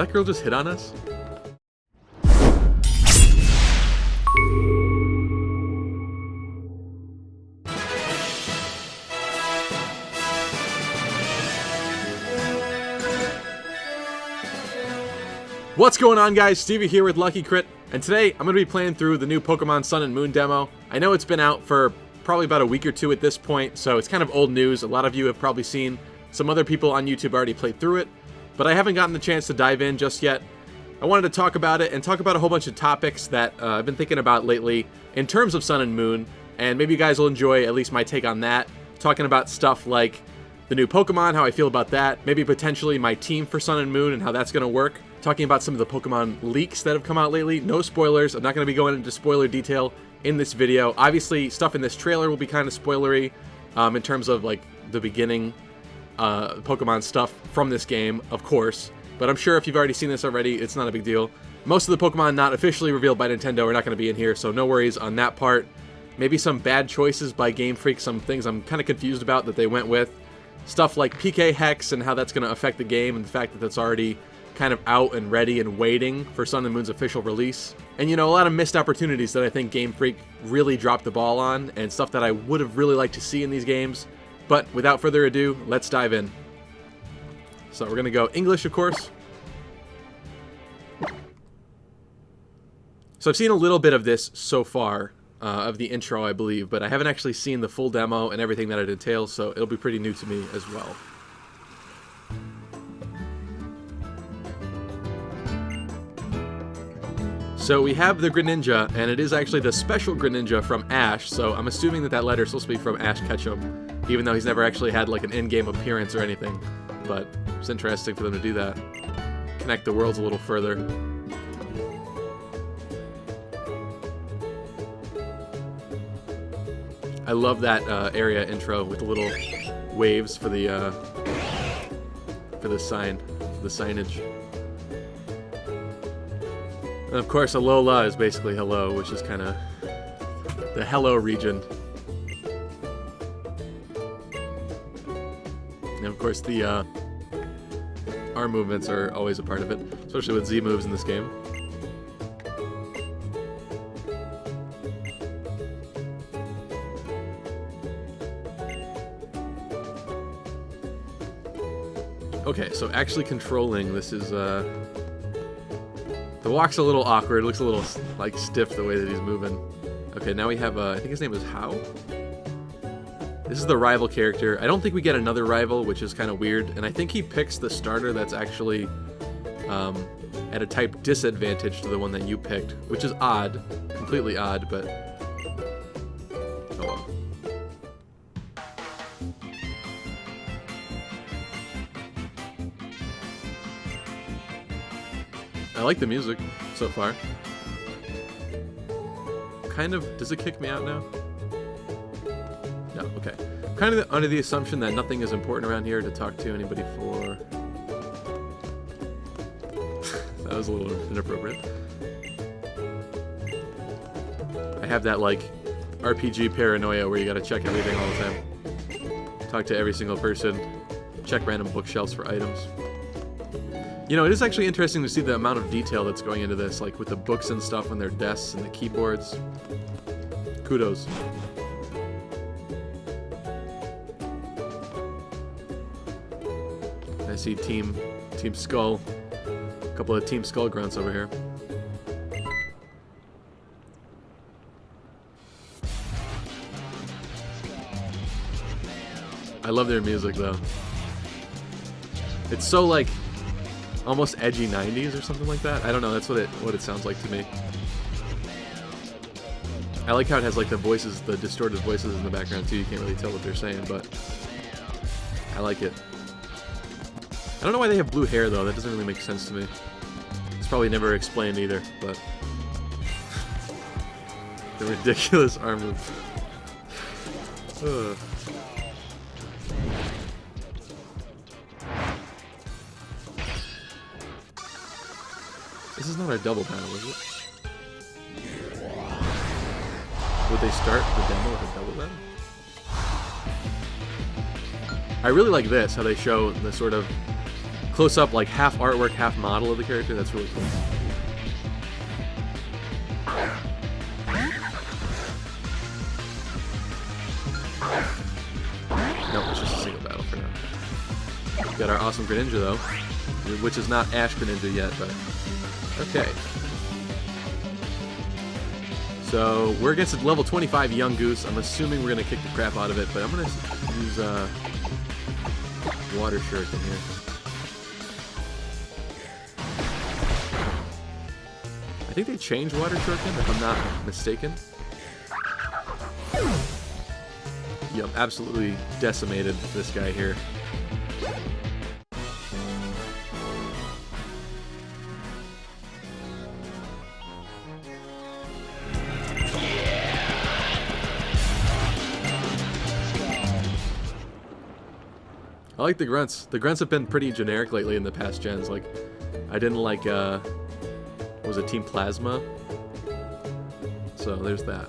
that girl just hit on us? What's going on, guys? Stevie here with Lucky Crit, and today I'm going to be playing through the new Pokemon Sun and Moon demo. I know it's been out for probably about a week or two at this point, so it's kind of old news. A lot of you have probably seen some other people on YouTube already played through it, but I haven't gotten the chance to dive in just yet. I wanted to talk about it and talk about a whole bunch of topics that I've been thinking about lately in terms of Sun and Moon, and maybe you guys will enjoy at least my take on that. Talking about stuff like the new Pokemon, how I feel about that, maybe potentially my team for Sun and Moon and how that's going to work. Talking about some of the Pokemon leaks that have come out lately. No spoilers. I'm not going to be going into spoiler detail in this video. Obviously, stuff in this trailer will be kind of spoilery in terms of like the beginning Pokemon stuff from this game, of course. But I'm sure if you've already seen this already, it's not a big deal. Most of the Pokemon not officially revealed by Nintendo are not going to be in here, so no worries on that part. Maybe some bad choices by Gamefreak, some things I'm kind of confused about that they went with. Stuff like PkHex and how that's going to affect the game, and the fact that that's already kind of out and ready and waiting for Sun and Moon's official release. And, you know, a lot of missed opportunities that I think Game Freak really dropped the ball on, and stuff that I would have really liked to see in these games. But without further ado, let's dive in. So we're going to go English, of course. So I've seen a little bit of this so far, of the intro, I believe, but I haven't actually seen the full demo and everything that it entails, so it'll be pretty new to me as well. So we have the Greninja, and it is actually the special Greninja from Ash, so I'm assuming that that letter is supposed to be from Ash Ketchum, even though he's never actually had like an in-game appearance or anything. But it's interesting for them to do that. Connect the worlds a little further. I love that area intro with the little waves for the signage. And of course, Alola is basically hello, which is kind of the hello region. And of course, the arm movements are always a part of it, especially with Z moves in this game. Okay, so actually controlling this is the walk's a little awkward. It looks a little like stiff the way that he's moving. Okay, now we have I think his name is How. This is the rival character. I don't think we get another rival, which is kind of weird. And I think he picks the starter that's actually at a type disadvantage to the one that you picked, which is odd, completely odd, but oh well. I like the music so far. Kind of, does it kick me out now? No, okay. Kind of under the assumption that nothing is important around here to talk to anybody for. That was a little inappropriate. I have that like RPG paranoia where you gotta check everything all the time. Talk to every single person. Check random bookshelves for items. You know, it is actually interesting to see the amount of detail that's going into this, like with the books and stuff on their desks and the keyboards. Kudos. I see Team Skull. A couple of Team Skull grunts over here. I love their music though. It's so like almost edgy 90s or something like that. I don't know, that's what it sounds like to me. I like how it has like the voices, the distorted voices in the background too. You can't really tell what they're saying, but I like it. I don't know why they have blue hair though. That doesn't really make sense to me. It's probably never explained either, but the ridiculous arm moves. Ugh. This is not a double battle, is it? Would they start the demo with a double battle? I really like this, how they show the sort of close-up, like, half artwork, half model of the character. That's really cool. No, it's just a single battle for now. We've got our awesome Greninja, though, which is not Ash Greninja yet, but okay. So we're against a level 25 Young Goose. I'm assuming we're going to kick the crap out of it, but I'm going to use Water Shuriken here. I think they changed Water Shuriken, if I'm not mistaken. Yep, absolutely decimated this guy here. I like the grunts. The grunts have been pretty generic lately in the past gens. Like, I didn't like, what was it, Team Plasma? So there's that.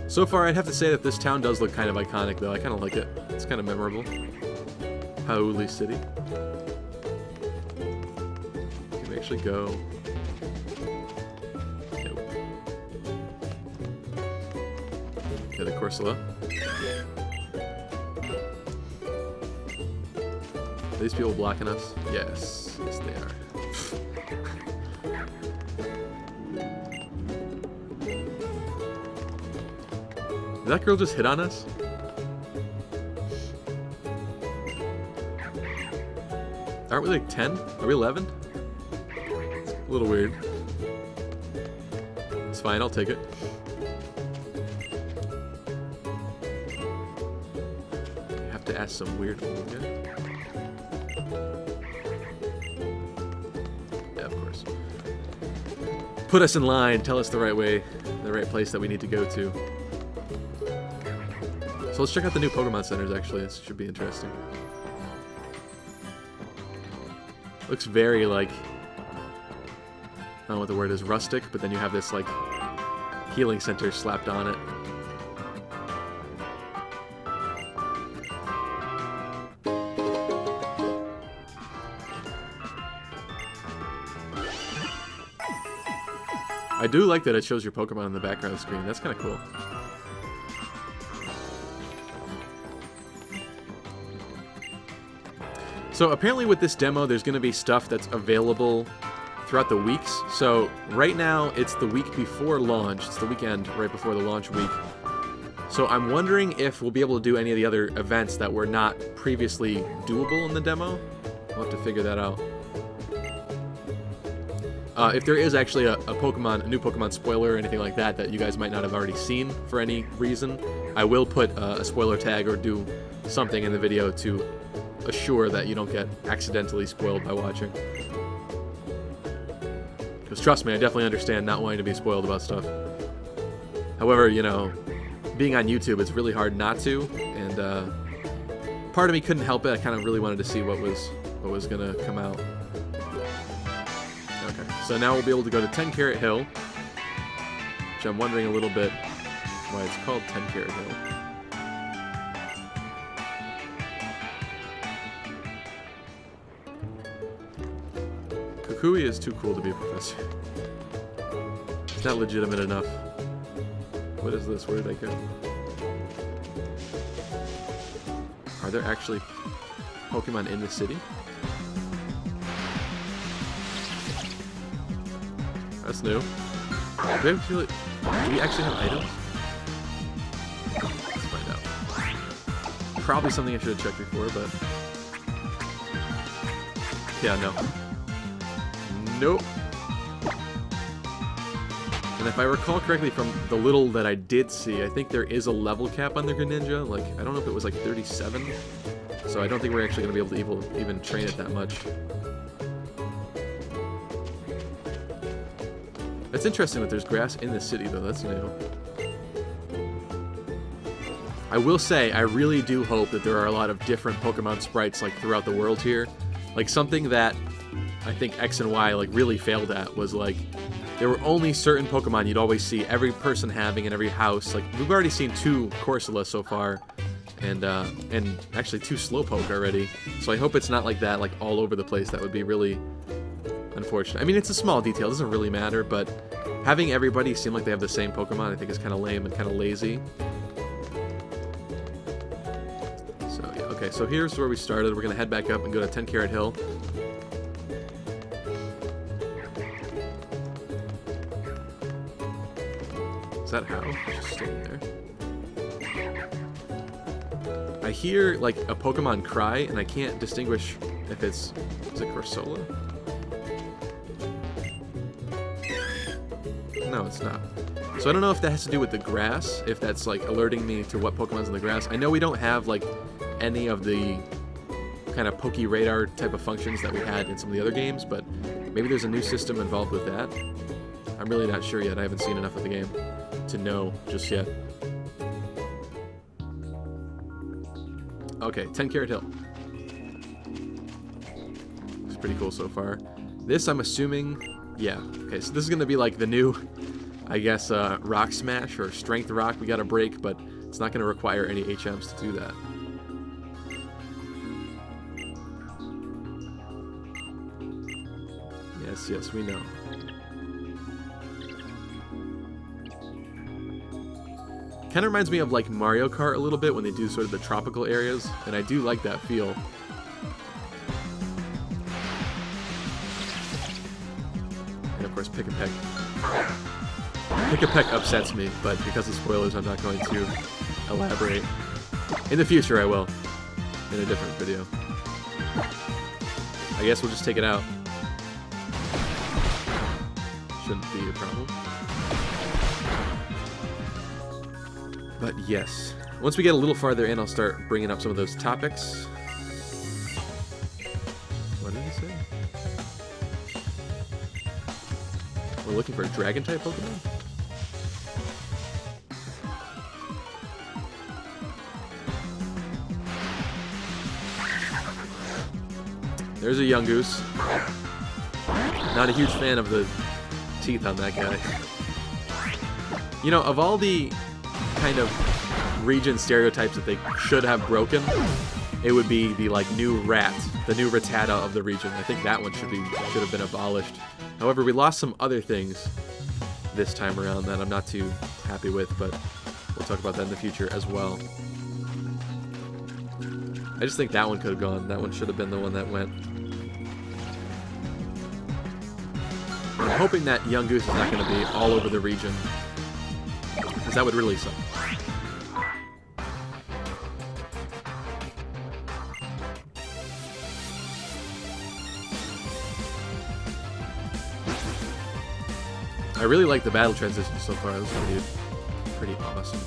So far, I'd have to say that this town does look kind of iconic, though. I kind of like it. It's kind of memorable. Hau'oli City. Can we actually go? Nope. Okay, the Corsola. Are these people blocking us? Yes. Yes, they are. Did that girl just hit on us? Aren't we like 10? Are we 11? It's a little weird. It's fine, I'll take it. I have to ask some weird old guy. Yeah, of course. Put us in line, tell us the right way, the right place that we need to go to. So let's check out the new Pokemon centers, actually. This should be interesting. Looks very, like, I don't know what the word is, rustic, but then you have this, like, healing center slapped on it. I do like that it shows your Pokemon in the background screen. That's kind of cool. So apparently with this demo, there's going to be stuff that's available throughout the weeks. So right now, it's the week before launch. It's the weekend right before the launch week. So I'm wondering if we'll be able to do any of the other events that were not previously doable in the demo. We'll have to figure that out. If there is actually a new Pokemon spoiler or anything like that that you guys might not have already seen for any reason, I will put a spoiler tag or do something in the video to assure that you don't get accidentally spoiled by watching. Because trust me, I definitely understand not wanting to be spoiled about stuff. However, you know, being on YouTube, it's really hard not to, and part of me couldn't help it. I kind of really wanted to see what was gonna come out. Okay, so now we'll be able to go to 10 Carat Hill, which I'm wondering a little bit why it's called 10 Carat Hill. Kukui is too cool to be a professor. It's not legitimate enough. What is this? Where did I go? Are there actually Pokemon in the city? That's new. Do we actually have items? Let's find out. Probably something I should have checked before, but... yeah, no. Nope. And if I recall correctly from the little that I did see, I think there is a level cap on the Greninja. Like, I don't know if it was like 37. So I don't think we're actually going to be able to even train it that much. It's interesting that there's grass in the city, though. That's new. I will say, I really do hope that there are a lot of different Pokemon sprites, like, throughout the world here. Like, something that I think X and Y like really failed at was like there were only certain Pokemon you'd always see every person having in every house. Like we've already seen 2 Corsola so far, and actually 2 Slowpoke already. So I hope it's not like that, like all over the place. That would be really unfortunate. I mean, it's a small detail, it doesn't really matter, but having everybody seem like they have the same Pokemon, I think is kind of lame and kind of lazy. So yeah, okay, so here's where we started. We're gonna head back up and go to 10 Carat Hill. Is that how? Just staying there. I hear like a Pokemon cry, and I can't distinguish if it's... Is it Corsola? No, it's not. So I don't know if that has to do with the grass, if that's like alerting me to what Pokemon's in the grass. I know we don't have like any of the kind of Poke Radar type of functions that we had in some of the other games, but maybe there's a new system involved with that. I'm really not sure yet. I haven't seen enough of the game to know just yet. Okay, 10 Carat Hill. It's pretty cool so far. This, I'm assuming... Yeah, okay, so this is going to be like the new, I guess, Rock Smash or Strength Rock we got to break, but it's not going to require any HMs to do that. Yes, yes, we know. Kind of reminds me of like Mario Kart a little bit when they do sort of the tropical areas, and I do like that feel. And of course, Pick-a-Peck. Pick-a-Peck upsets me, but because of spoilers, I'm not going to elaborate. In the future, I will, in a different video. I guess we'll just take it out. Shouldn't be a problem. But yes, once we get a little farther in, I'll start bringing up some of those topics. What did he say? We're looking for a Dragon-type Pokemon? There's a Yungoos. Not a huge fan of the teeth on that guy. You know, of all the kind of region stereotypes that they should have broken, it would be the like new rat, the new Rattata of the region. I think that one should have been abolished. However, we lost some other things this time around that I'm not too happy with, but we'll talk about that in the future as well. I just think that one could have gone. That one should have been the one that went. I'm hoping that Yungoos is not going to be all over the region, because that would really suck. I really like the battle transition so far. This is pretty awesome.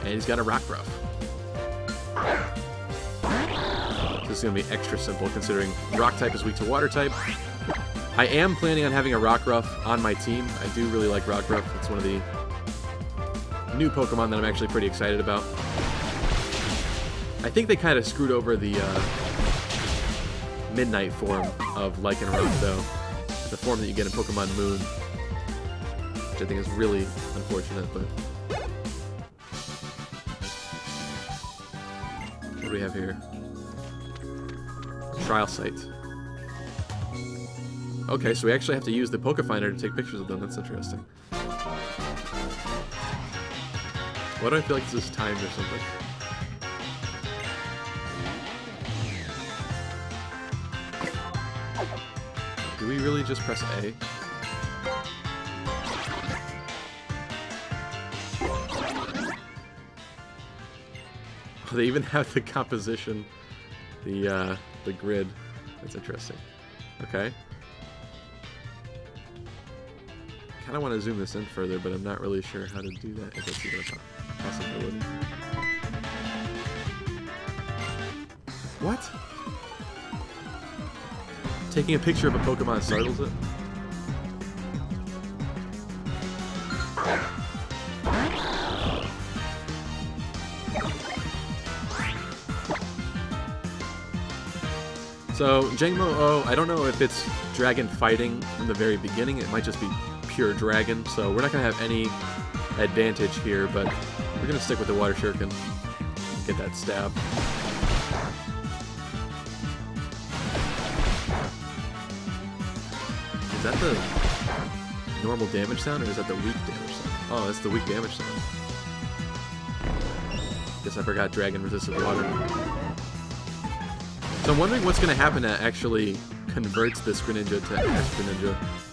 And he's got a Rock Ruff. This is going to be extra simple considering Rock type is weak to Water type. I am planning on having a Rock Ruff on my team. I do really like Rock Ruff. It's one of the new Pokemon that I'm actually pretty excited about. I think they kind of screwed over the Midnight form of Lycanroc, though. The form that you get in Pokemon Moon, which I think is really unfortunate, but... What do we have here? Trial site. Okay, so we actually have to use the Pokefinder to take pictures of them. That's interesting. Why do I feel like this is timed or something? Do we really just press A? Oh, they even have the composition, the grid. That's interesting. Okay. Kind of want to zoom this in further, but I'm not really sure how to do that. If that's even a possibility. What? Taking a picture of a Pokemon startles it? So, Jangmo-O, I don't know if it's dragon fighting from the very beginning. It might just be pure dragon, so we're not going to have any advantage here, but We're gonna stick with the water shuriken. Get that stab. Is that the normal damage sound, or is that the weak damage sound? Oh, that's the weak damage sound. Guess I forgot dragon resisted water. So I'm wondering what's gonna happen that actually converts this Greninja to Ash Greninja.